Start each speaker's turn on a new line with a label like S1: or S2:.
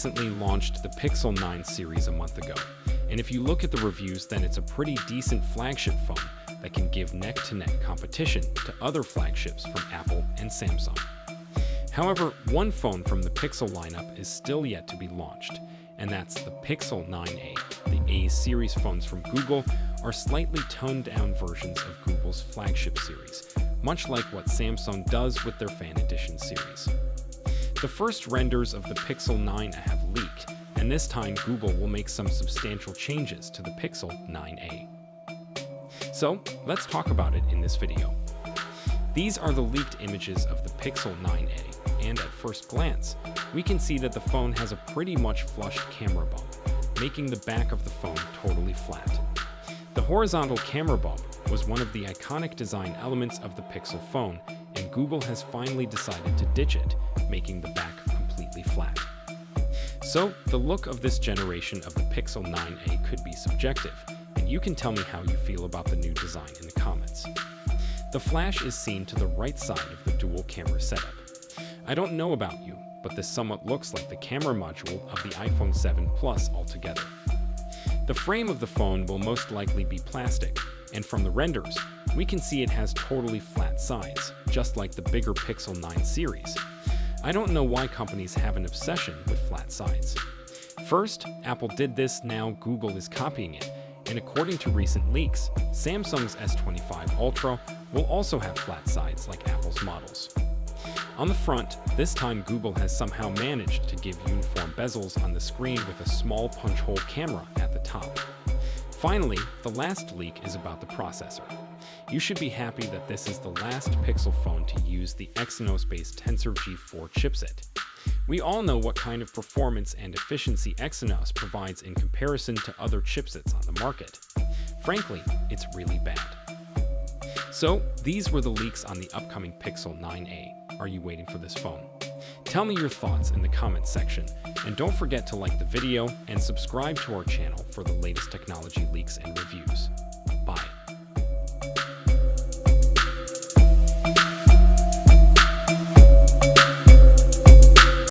S1: recently launched the Pixel 9 series a month ago, and if you look at the reviews, then it's a pretty decent flagship phone that can give neck-to-neck competition to other flagships from Apple and Samsung. However, one phone from the Pixel lineup is still yet to be launched, and that's the Pixel 9a. The A series phones from Google are slightly toned-down versions of Google's flagship series, much like what Samsung does with their Fan Edition series. The first renders of the Pixel 9a have leaked, and this time Google will make some substantial changes to the Pixel 9a. So, let's talk about it in this video. These are the leaked images of the Pixel 9a, and at first glance, we can see that the phone has a pretty much flush camera bump, making the back of the phone totally flat. The horizontal camera bump was one of the iconic design elements of the Pixel phone, and Google has finally decided to ditch it, making the back completely flat. So, the look of this generation of the Pixel 9a could be subjective, and you can tell me how you feel about the new design in the comments. The flash is seen to the right side of the dual camera setup. I don't know about you, but this somewhat looks like the camera module of the iPhone 7 Plus altogether. The frame of the phone will most likely be plastic, and from the renders, we can see it has totally flat sides, just like the bigger Pixel 9 series. I don't know why companies have an obsession with flat sides. First, Apple did this, now Google is copying it, and according to recent leaks, Samsung's S25 Ultra will also have flat sides like Apple's models. On the front, this time Google has somehow managed to give uniform bezels on the screen with a small punch hole camera at the top. Finally, the last leak is about the processor. You should be happy that this is the last Pixel phone to use the Exynos-based Tensor G4 chipset. We all know what kind of performance and efficiency Exynos provides in comparison to other chipsets on the market. Frankly, it's really bad. So, these were the leaks on the upcoming Pixel 9a. Are you waiting for this phone? Tell me your thoughts in the comments section, and don't forget to like the video and subscribe to our channel for the latest technology leaks and reviews. Bye.